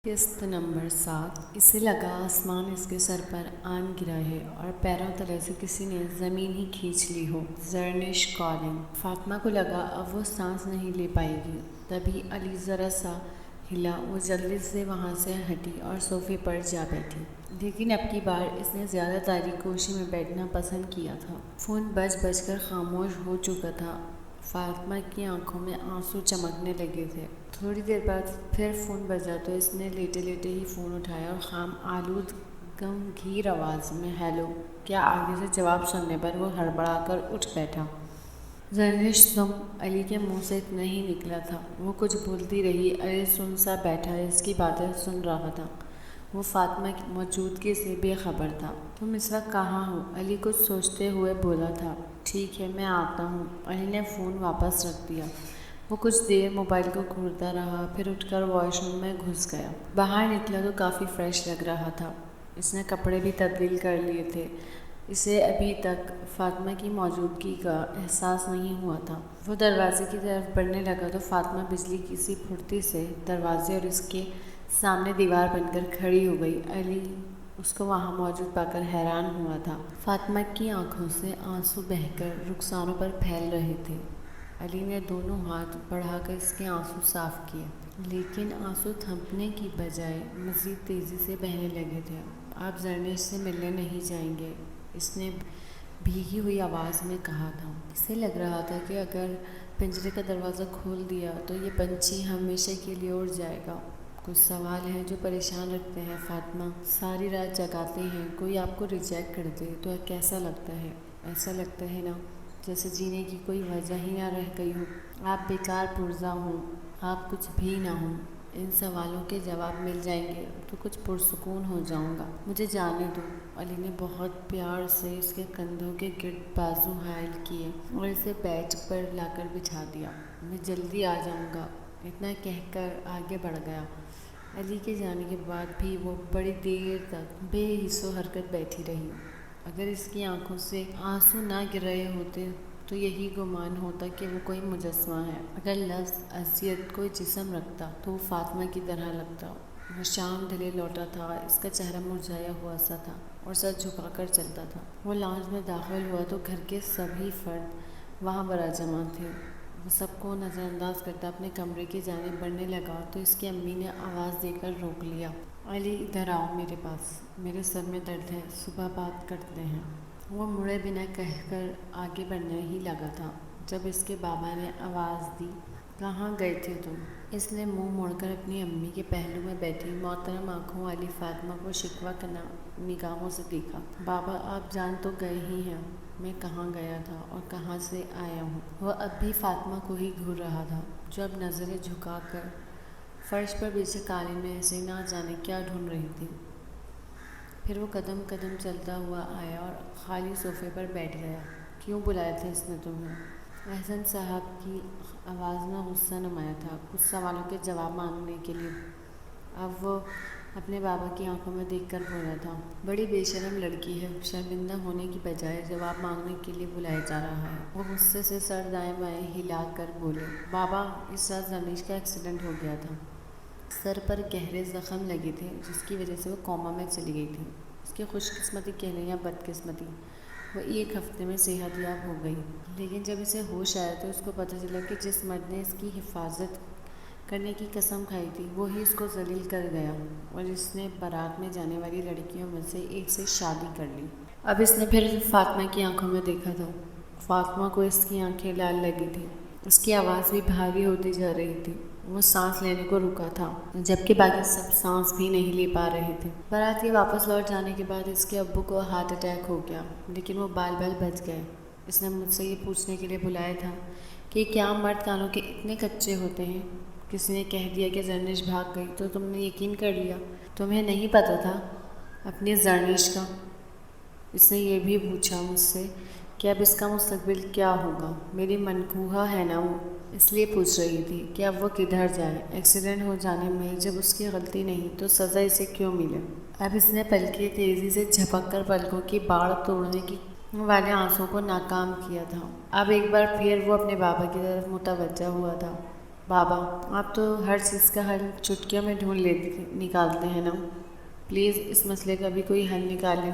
قسط نمبر 7۔ اسے لگا آسمان اس کے سر پر آن گرا ہے اور پیروں تلے سے کسی نے زمین ہی کھینچ لی ہو۔ زرنش کالنگ۔ فاطمہ کو لگا اب وہ سانس نہیں لے پائے گی۔ تبھی علی ذرا سا ہلا، وہ جلدی سے وہاں سے ہٹی اور صوفے پر جا بیٹھی۔ لیکن اب کی بار اس نے زیادہ تاریک کوشی میں بیٹھنا پسند کیا تھا۔ فون بج بج کر خاموش ہو چکا تھا۔ فاطمہ کی آنکھوں میں آنسو چمکنے لگے تھے۔ تھوڑی دیر بعد پھر فون بجا تو اس نے لیٹے لیٹے ہی فون اٹھایا اور خام آلود گمگھیر آواز میں ہیلو کیا آگے سے جواب سننے پر وہ ہڑبڑا کر اٹھ بیٹھا۔ زرنش تم؟ علی کے منہ سے اتنا ہی نکلا تھا۔ وہ کچھ بولتی رہی۔ علی سن سا بیٹھا اس کی باتیں سن رہا تھا۔ وہ فاطمہ کی موجودگی سے بے خبر تھا۔ تم اس وقت کہاں ہو؟ علی کچھ سوچتے ہوئے بولا تھا۔ ٹھیک ہے میں آتا ہوں۔ علی نے فون واپس رکھ دیا۔ وہ کچھ دیر موبائل کو گھورتا رہا، پھر اٹھ کر واش روم میں گھس گیا۔ باہر نکلا تو کافی فریش لگ رہا تھا۔ اس نے کپڑے بھی تبدیل کر لیے تھے۔ اسے ابھی تک فاطمہ کی موجودگی کا احساس نہیں ہوا تھا۔ وہ دروازے کی طرف بڑھنے لگا تو فاطمہ بجلی کی سی پھرتی سے دروازے اور اس کے سامنے دیوار بن کر کھڑی ہو گئی۔ علی اس کو وہاں موجود پا کر حیران ہوا تھا۔ فاطمہ کی آنکھوں سے آنسو بہہ کر رخساروں پر پھیل رہے تھے۔ علی نے دونوں ہاتھ بڑھا کر اس کے آنسو صاف کیے، لیکن آنسو تھمنے کی بجائے مزید تیزی سے بہنے لگے تھے۔ آپ زرنش سے ملنے نہیں جائیں گے؟ اس نے بھیگی ہوئی آواز میں کہا تھا۔ اسے لگ رہا تھا کہ اگر پنجرے کا دروازہ کھول دیا تو یہ پنچھی ہمیشہ کے لیے اڑ جائے گا۔ کچھ سوال ہیں جو پریشان رکھتے ہیں فاطمہ، ساری رات جگاتے ہیں۔ کوئی آپ کو ریجیکٹ کر دے تو کیسا لگتا ہے؟ ایسا لگتا ہے نا جیسے جینے کی کوئی وجہ ہی نہ رہ گئی ہو۔ آپ بیکار پرزہ ہوں، آپ کچھ بھی نہ ہوں۔ ان سوالوں کے جواب مل جائیں گے تو کچھ پرسکون ہو جاؤں گا۔ مجھے جانے دو۔ علی نے بہت پیار سے اس کے کندھوں کے گرد بازو حائل کیے اور اسے بیڈ پر لا کر بٹھا دیا۔ میں جلدی آ جاؤں گا، اتنا کہہ کر آگے بڑھ گیا۔ علی کے جانے کے بعد بھی وہ بڑی دیر تک بے حس و حرکت بیٹھی رہی۔ اگر اس کی آنکھوں سے آنسو نہ گر رہے ہوتے تو یہی گمان ہوتا کہ وہ کوئی مجسمہ ہے۔ اگر لفظ اذیت کوئی جسم رکھتا تو وہ فاطمہ کی طرح لگتا۔ وہ شام ڈھلے لوٹا تھا، اس کا چہرہ مرجھایا ہوا سا تھا اور سر جھکا کر چلتا تھا۔ وہ لاؤنج میں داخل ہوا تو گھر کے سبھی فرد وہاں براجمان تھے۔ وہ سب کو نظر انداز کرتا اپنے کمرے کی جانب بڑھنے لگا تو اس کی امی نے آواز دے کر روک لیا۔ علی ادھر آؤ میرے پاس، میرے سر میں درد ہے، صبح بات کرتے ہیں۔ وہ مڑے بنا کہہ کر آگے بڑھنے ہی لگا تھا جب اس کے بابا نے آواز دی، کہاں گئے تھے تم؟ اس نے منہ موڑ کر اپنی امی کے پہلو میں بیٹھی محترم آنکھوں والی فاطمہ کو شکوہ کرنا نگاہوں سے دیکھا۔ بابا آپ جان تو گئے ہی ہیں میں کہاں گیا تھا اور کہاں سے آیا ہوں۔ وہ اب بھی فاطمہ کو ہی گھور رہا تھا جو اب نظریں جھکا کر فرش پر بچھے قالین میں ایسے نہ جانے کیا ڈھونڈ رہی تھی۔ پھر وہ قدم قدم چلتا ہوا آیا اور خالی صوفے پر بیٹھ گیا۔ کیوں بلایا تھا اس نے تمہیں؟ احسن صاحب کی آواز میں غصہ نمایاں تھا، کچھ سوالوں کے جواب مانگنے کے لیے۔ اب وہ اپنے بابا کی آنکھوں میں دیکھ کر بولا تھا، بڑی بے شرم لڑکی ہے، شرمندہ ہونے کی بجائے جواب مانگنے کے لیے بلایا جا رہا ہے۔ وہ غصے سے سر دائیں بائیں ہلا کر بولے، بابا اس رات زرنش کا ایکسیڈنٹ ہو گیا تھا۔ سر پر گہرے زخم لگے تھے جس کی وجہ سے وہ کوما میں چلی گئی تھی۔ اس کی خوش قسمتی کہہ لیں یا بد قسمتی، وہ ایک ہفتے میں صحت یاب ہو گئی۔ لیکن جب اسے ہوش آیا تو اس کو پتہ چلا کہ جس مرد نے اس کی حفاظت کرنے کی قسم کھائی تھی وہی اس کو ذلیل کر گیا اور اس نے بارات میں جانے والی لڑکیوں میں سے ایک سے شادی کر لی۔ اب اس نے پھر فاطمہ کی آنکھوں میں دیکھا تھا۔ فاطمہ کو اس کی آنکھیں لال لگی تھیں، اس کی آواز بھی بھاری ہوتی جا رہی تھی۔ وہ سانس لینے کو رکا تھا جبکہ باقی سب سانس بھی نہیں لے پا رہے تھے۔ بارات کے واپس لوٹ جانے کے بعد اس کے ابو کو ہارٹ اٹیک ہو گیا، لیکن وہ بال بال بچ گئے۔ اس نے مجھ سے یہ پوچھنے کے لیے بلایا تھا کہ کیا مرد کانوں کے اتنے کچے ہوتے ہیں؟ کسی نے کہہ دیا کہ زرنش بھاگ گئی تو تم نے یقین کر لیا؟ تمہیں نہیں پتہ تھا اپنی زرنش کا؟ اس نے یہ بھی پوچھا مجھ سے کہ اب اس کا مستقبل کیا ہوگا۔ میری منکوحہ ہے نا وہ، اس لیے پوچھ رہی تھی کہ اب وہ کدھر جائے۔ ایکسیڈنٹ ہو جانے میں جب اس کی غلطی نہیں تو سزا اسے کیوں ملے؟ اب اس نے پلکیں تیزی سے جھپک کر پلکوں کی باڑ توڑنے کی والے آنسوؤں کو ناکام کیا تھا۔ اب ایک بار پھر وہ اپنے بابا کی طرف متوجہ ہوا تھا۔ بابا آپ تو ہر چیز کا حل چٹکیوں میں ڈھونڈ نکالتے ہیں نا، پلیز اس مسئلے کا بھی کوئی حل نکالیں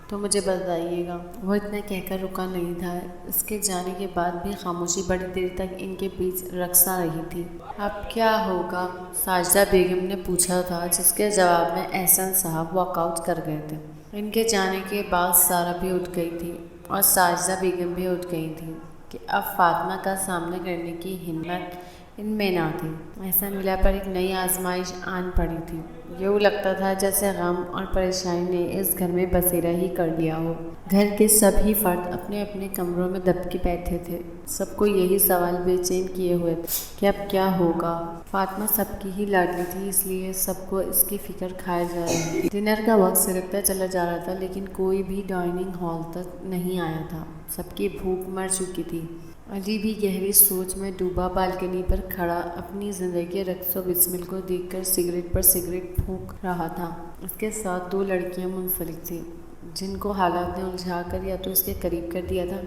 تو مجھے بتائیے گا۔ وہ اتنا کہہ کر رکا نہیں تھا۔ اس کے جانے کے بعد بھی خاموشی بڑی دیر تک ان کے بیچ رقصا رہی تھی۔ اب کیا ہوگا؟ ساجدہ بیگم نے پوچھا تھا، جس کے جواب میں احسن صاحب واک آؤٹ کر گئے تھے۔ ان کے جانے کے بعد سارا بھی اٹھ گئی تھی اور ساجدہ بیگم بھی اٹھ گئی تھی کہ اب فاطمہ کا سامنا کرنے کی ہمت ان میں نہ تھی۔ احسن ولا پر ایک نئی آزمائش آن پڑی تھی۔ یوں لگتا تھا جیسے غم اور پریشانی نے اس گھر میں بسیرا ہی کر لیا ہو۔ گھر کے سبھی فرد اپنے اپنے کمروں میں دب کے بیٹھے تھے۔ سب کو یہی سوال بے چین کیے ہوئے تھے کہ اب کیا ہوگا۔ فاطمہ سب کی ہی لاڈلی تھی، اس لیے سب کو اس کی فکر کھائے جا رہی تھی۔ ڈنر کا وقت سرکتا چلا جا رہا تھا، لیکن کوئی بھی ڈائننگ ہال تک نہیں آیا تھا۔ سب کی بھوک مر چکی تھی۔ علی بھی گہری سوچ میں ڈوبا بالکنی پر کھڑا اپنی زندگی کے رقص و بسمل کو دیکھ کر سگریٹ پر سگریٹ پھونک رہا تھا۔ اس کے ساتھ 2 لڑکیاں منسلک تھیں، جن کو حالات نے الجھا کر یا تو اس کے قریب کر دیا تھا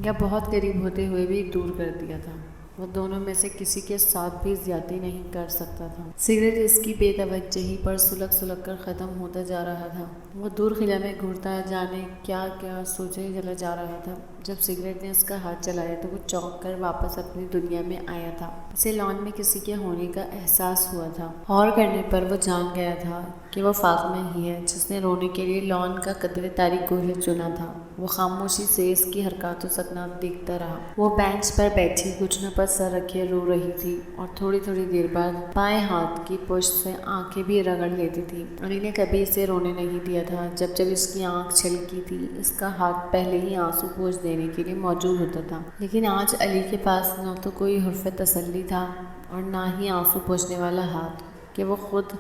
یا بہت قریب ہوتے ہوئے بھی دور کر دیا تھا۔ وہ دونوں میں سے کسی کے ساتھ بھی زیادتی نہیں کر سکتا تھا۔ سگریٹ اس کی بے توجہی پر سلگ سلگ کر ختم ہوتا جا رہا تھا۔ وہ دور خلا میں گھورتا جانے کیا کیا سوچے چلا جا رہا تھا۔ جب سگریٹ نے اس کا ہاتھ چلایا تو وہ چونک کر واپس اپنی دنیا میں آیا تھا۔ اسے لان میں کسی کے ہونے کا احساس ہوا تھا۔ غور کرنے پر وہ جان گیا تھا کہ وہ فاطمہ ہی ہے، جس نے رونے کے لیے لان کا قدرے تاریک گوہر چنا تھا۔ وہ خاموشی سے اس کی حرکات و سکنات دیکھتا رہا۔ وہ بینچ پر بیٹھی گھٹنوں پر سر رکھے رو رہی تھی اور تھوڑی تھوڑی دیر بعد بائیں ہاتھ کی پشت سے آنکھیں بھی رگڑ لیتی تھی۔ علی نے کبھی اسے رونے نہیں دیا تھا۔ جب جب اس کی آنکھ چھلکی تھی، اس کا ہاتھ پہلے ہی آنسو پوچھ دینے کے لیے موجود ہوتا تھا، لیکن آج علی کے پاس نہ تو کوئی حرف تسلی تھا اور نہ ہی آنسو پوچھنے والا ہاتھ کہ وہ خود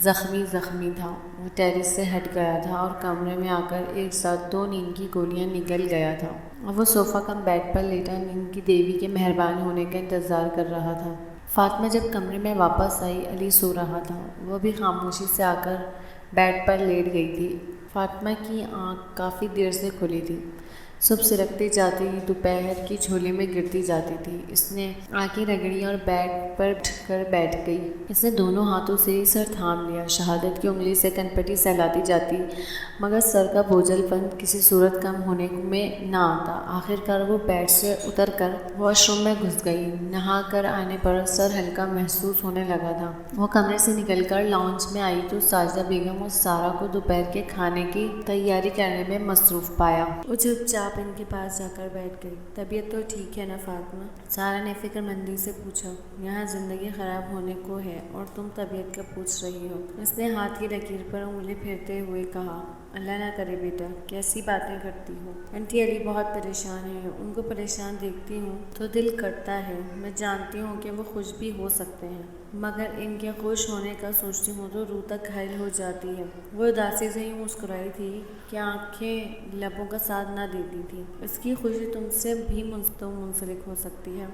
زخمی تھا۔ وہ ٹیرس سے ہٹ گیا تھا اور کمرے میں آ کر ایک ساتھ 2 نیند کی گولیاں نگل گیا تھا اور وہ صوفہ کم بیڈ پر لیٹا نیند کی دیوی کے مہربان ہونے کا انتظار کر رہا تھا۔ فاطمہ جب کمرے میں واپس آئی، علی سو رہا تھا۔ وہ بھی خاموشی سے آ کر بیڈ پر لیٹ گئی تھی۔ فاطمہ کی آنکھ کافی دیر سے کھلی تھی۔ صبح سرکتی جاتی، دوپہر کی جھولی میں گرتی جاتی تھی۔ اس نے آنکھیں رگڑی اور بیڈ پر اٹھ کر بیٹھ گئی۔ اس نے دونوں ہاتھوں سے سر تھام لیا۔ شہادت کی انگلی سے کنپٹی سہلاتی جاتی، مگر سر کا بوجھل پن کسی صورت کم ہونے میں نہ آتا۔ آخرکار وہ بیڈ سے اتر کر واش روم میں گھس گئی۔ نہا کر آنے پر سر ہلکا محسوس ہونے لگا تھا۔ وہ کمرے سے نکل کر لاؤنج میں آئی تو ساجدہ بیگم اور سارا کو دوپہر کے کھانے کی تیاری کرنے میں مصروف پایا۔ وہ چپ چاپ ان کے پاس جا کر بیٹھ گئی۔ طبیعت تو ٹھیک ہے نا فاطمہ؟ سارا نے فکر مندی سے پوچھا۔ یہاں زندگی خراب ہونے کو ہے اور تم طبیعت کا پوچھ رہی ہو؟ اس نے ہاتھ کی لکیر پر انگلی پھیرتے ہوئے کہا۔ اللہ نہ کرے بیٹا، کیسی باتیں کرتی ہو؟ آنٹی علی بہت پریشان ہے، ان کو پریشان دیکھتی ہوں تو دل کرتا ہے۔ میں جانتی ہوں کہ وہ خوش بھی ہو سکتے ہیں، مگر ان کے خوش ہونے کا سوچتی ہوں تو روح تک گھائل ہو جاتی ہے۔ وہ اداسی سے ہی مسکرائی تھی کہ آنکھیں لبوں کا ساتھ نہ دیتی تھی۔ اس کی خوشی تم سے بھی منسلک ہو سکتی ہے،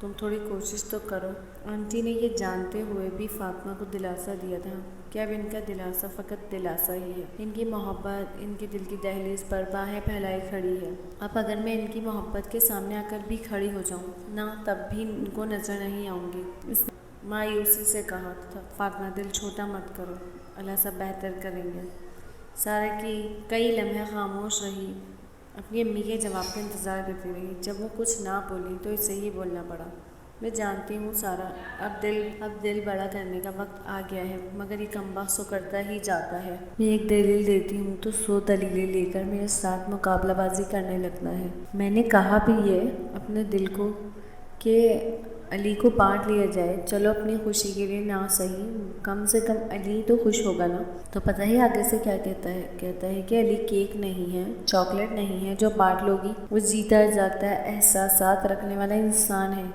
تم تھوڑی کوشش تو کرو۔ آنٹی نے یہ جانتے ہوئے بھی فاطمہ کو دلاسا دیا تھا کہ اب ان کا دلاسا فقط دلاسا ہی ہے۔ ان کی محبت ان کے دل کی دہلیز پر باہیں پھیلائے کھڑی ہے۔ اب اگر میں ان کی محبت کے سامنے آ کر بھی کھڑی ہو جاؤں نا، تب بھی ان کو نظر نہیں آؤں گی۔ اس نے مایوسی سے کہا تھا۔ فاطمہ دل چھوٹا مت کرو، اللہ سب بہتر کریں گے۔ سارا کی کئی لمحے خاموش رہی، اپنی امی کے جواب کا انتظار کرتی رہی۔ جب وہ کچھ نہ بولی تو اسے ہی بولنا پڑا۔ میں جانتی ہوں سارا، اب دل بڑا کرنے کا وقت آ گیا ہے، مگر یہ کمبخت سو کرتا ہی جاتا ہے۔ میں ایک دلیل دیتی ہوں تو 100 دلیلیں لے کر میرے ساتھ مقابلہ بازی کرنے لگتا ہے۔ میں نے کہا بھی ہے اپنے دل کو کہ علی کو بانٹ لیا جائے۔ چلو اپنی خوشی کے لیے نہ صحیح، کم سے کم علی تو خوش ہوگا نا۔ تو پتہ ہی آگے سے کیا کہتا ہے کہ علی کیک نہیں ہے، چاکلیٹ نہیں ہے جو بانٹ لو گی۔ وہ جیتا جاگتا احساسات رکھنے والا انسان ہے،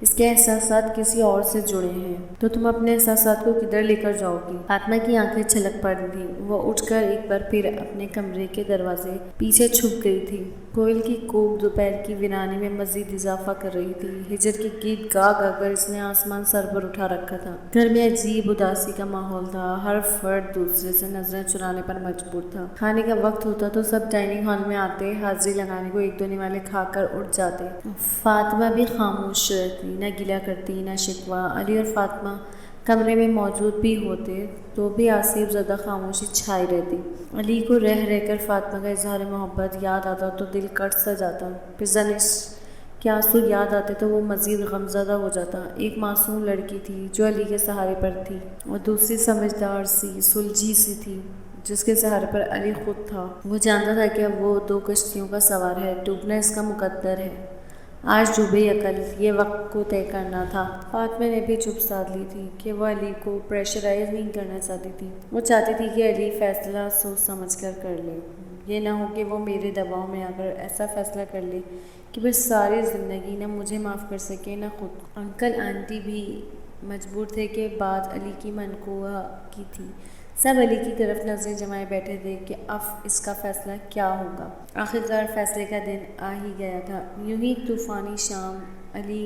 اس کے احساسات کسی اور سے جڑے ہیں، تو تم اپنے احساسات کو کدھر لے کر جاؤ گی؟ فاطمہ کی آنکھیں چھلک پڑی تھیں۔ وہ اٹھ کر ایک بار پھر اپنے کمرے کے دروازے پیچھے چھپ گئی تھی۔ کوئل کی کوک دوپہر کی ویرانی میں مزید اضافہ کر رہی تھی۔ ہجر کے گیت گا گا کر اس نے آسمان سر پر اٹھا رکھا تھا۔ گھر میں عجیب اداسی کا ماحول تھا، ہر فرد دوسرے سے نظریں چرانے پر مجبور تھا۔ کھانے کا وقت ہوتا تو سب ڈائننگ ہال میں آتے، حاضری لگانے کو ایک دو نوالے کھا کر اٹھ جاتے۔ فاطمہ بھی خاموش رہتی، نہ گلہ کرتی نہ شکوہ۔ علی اور فاطمہ کمرے میں موجود بھی ہوتے تو بھی آصف زدہ خاموشی چھائی رہتی۔ علی کو رہ رہ کر فاطمہ کا اظہار محبت یاد آتا تو دل کٹ سا جاتا، پھر زنش کے آنسو یاد آتے تو وہ مزید غمزدہ ہو جاتا۔ ایک معصوم لڑکی تھی جو علی کے سہارے پر تھی، اور دوسری سمجھدار سی سلجھی سی تھی جس کے سہارے پر علی خود تھا۔ وہ جانتا تھا کہ اب وہ دو کشتیوں کا سوار ہے، ڈوبنا اس کا مقدر ہے۔ آج ڈوبے یا کل، یہ وقت کو طے کرنا تھا۔ فاطمہ نے بھی چپ سادھ لی تھی کہ وہ علی کو پریشرائز نہیں کرنا چاہتی تھی۔ وہ چاہتی تھی کہ علی فیصلہ سوچ سمجھ کر کر لے، یہ نہ ہو کہ وہ میرے دباؤ میں آ کر ایسا فیصلہ کر لے کہ بس ساری زندگی نہ مجھے معاف کر سکے نہ خود۔ انکل آنٹی بھی مجبور تھے کہ بات علی کی منقوہ کی تھی۔ سب علی کی طرف نظریں جمائے بیٹھے تھے کہ اب اس کا فیصلہ کیا ہوگا۔ آخرکار فیصلے کا دن آ ہی گیا تھا۔ یوں ہی ایک طوفانی شام علی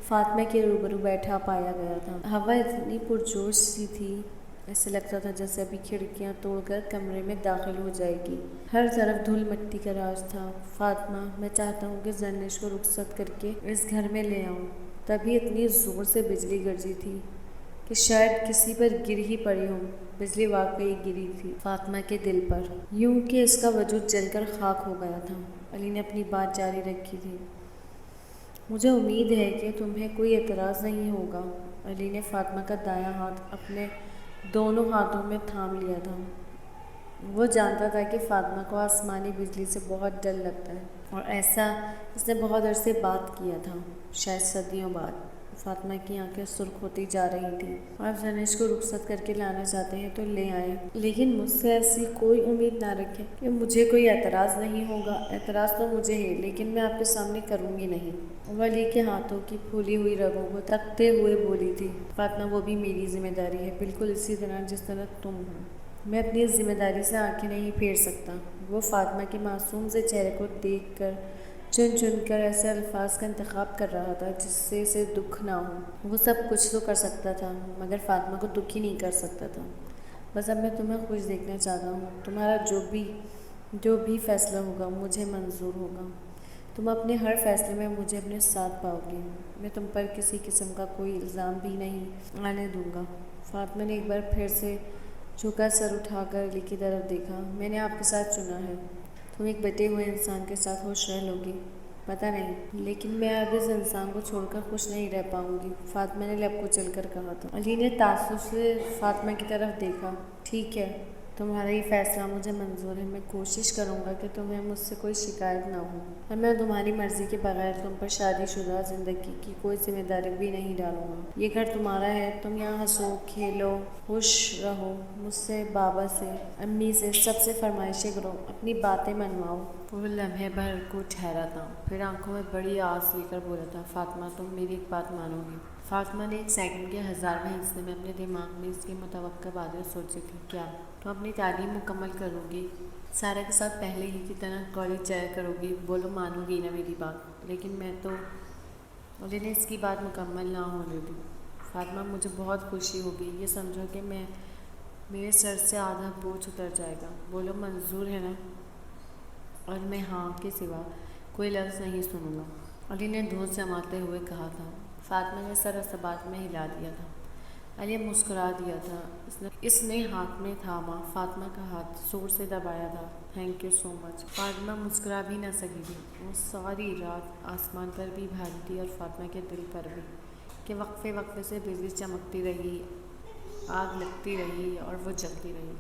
فاطمہ کے روبرو بیٹھا پایا گیا تھا۔ ہوا اتنی پرجوش سی تھی، ایسے لگتا تھا جیسے ابھی کھڑکیاں توڑ کر کمرے میں داخل ہو جائے گی۔ ہر طرف دھول مٹی کا راج تھا۔ فاطمہ، میں چاہتا ہوں کہ زرنش کو رخصت کر کے اس گھر میں لے آؤں۔ تبھی اتنی زور سے بجلی گرجی تھی کہ شاید کسی پر گر ہی پڑی ہو۔ بجلی واقعی گری تھی فاطمہ کے دل پر، یوں کہ اس کا وجود جل کر خاک ہو گیا تھا۔ علی نے اپنی بات جاری رکھی تھی، مجھے امید ہے کہ تمہیں کوئی اعتراض نہیں ہوگا۔ علی نے فاطمہ کا دایاں ہاتھ اپنے دونوں ہاتھوں میں تھام لیا تھا۔ وہ جانتا تھا کہ فاطمہ کو آسمانی بجلی سے بہت ڈر لگتا ہے، اور ایسا اس نے بہت عرصے بعد کیا تھا، شاید صدیوں بعد۔ فاطمہ کی آنکھیں سرخ ہوتی جا رہی تھیں۔ آپ زرنش کو رخصت کر کے لانا چاہتے ہیں تو لے آئیں، لیکن مجھ سے ایسی کوئی امید نہ رکھیں کہ مجھے کوئی اعتراض نہیں ہوگا۔ اعتراض تو مجھے ہے، لیکن میں آپ کے سامنے کروں گی نہیں۔ وہ علی کے ہاتھوں کی پھولی ہوئی رگوں کو تکتے ہوئے بولی تھی، فاطمہ وہ بھی میری ذمہ داری ہے، بالکل اسی طرح جس طرح تم ہو۔ میں اپنی اس ذمہ داری سے آنکھیں نہیں پھیر سکتا۔ وہ فاطمہ کے معصوم سے چہرے کو دیکھ کر چن چن کر ایسے الفاظ کا انتخاب کر رہا تھا جس سے اسے دکھ نہ ہو۔ وہ سب کچھ تو کر سکتا تھا، مگر فاطمہ کو دکھ ہی نہیں کر سکتا تھا۔ بس اب میں تمہیں خوش دیکھنا چاہتا ہوں۔ تمہارا جو بھی فیصلہ ہوگا مجھے منظور ہوگا۔ تم اپنے ہر فیصلے میں مجھے اپنے ساتھ پاؤ گی۔ میں تم پر کسی قسم کا کوئی الزام بھی نہیں آنے دوں گا۔ فاطمہ نے ایک بار پھر سے جھکا سر اٹھا کر علی کی طرف دیکھا۔ میں نے آپ کے ساتھ چنا ہے۔ تم ایک بٹے ہوئے انسان کے ساتھ خوش رہ لو گی، پتہ نہیں، لیکن میں اب اس انسان کو چھوڑ کر خوش نہیں رہ پاؤں گی، فاطمہ نے لب کو چل کر کہا تھا۔ علی نے تعصب سے فاطمہ کی طرف دیکھا۔ ٹھیک ہے، تمہارا یہ فیصلہ مجھے منظور ہے۔ میں کوشش کروں گا کہ تمہیں مجھ سے کوئی شکایت نہ ہو، اور میں تمہاری مرضی کے بغیر تم پر شادی شدہ زندگی کی کوئی ذمہ داری بھی نہیں ڈالوں گا۔ یہ گھر تمہارا ہے، تم یہاں ہنسو کھیلو خوش رہو، مجھ سے، بابا سے، امی سے، سب سے فرمائشیں کرو، اپنی باتیں منواؤ۔ وہ لمحے بھر کو ٹھہرا تھا، پھر آنکھوں میں بڑی آس لے کر بولا تھا، فاطمہ تم میری ایک بات مانو گی؟ فاطمہ نے ایک سیکنڈ کے 1000ویں حصے میں اپنے دماغ میں اس کی متوقع باتیں سوچی تھیں۔ کیا تم اپنی تعلیم مکمل کرو گی؟ سارا کے ساتھ پہلے ہی کی طرح کالج جایا کرو گی؟ بولو مانو گی نا میری بات؟ لیکن میں تو، علی نے اس کی بات مکمل نہ ہونے دی۔ فاطمہ مجھے بہت خوشی ہوگی، یہ سمجھو کہ میرے سر سے آدھا بوجھ اتر جائے گا۔ بولو منظور ہے نا؟ اور میں ہاں کے سوا کوئی لفظ نہیں سنوں گا، علی نے دھون جماتے ہوئے کہا تھا۔ فاطمہ نے سر اسبات میں ہلا دیا تھا۔ علی مسکرا دیا تھا۔ اس نے ہاتھ میں تھاما فاطمہ کا ہاتھ زور سے دبایا تھا۔ تھینک یو سو مچ۔ فاطمہ مسکرا بھی نہ سکی تھی۔ وہ ساری رات آسمان پر بھی بھاری تھی اور فاطمہ کے دل پر بھی، کہ وقفے وقفے سے بجلی چمکتی رہی، آگ لگتی رہی اور وہ جلتی رہی۔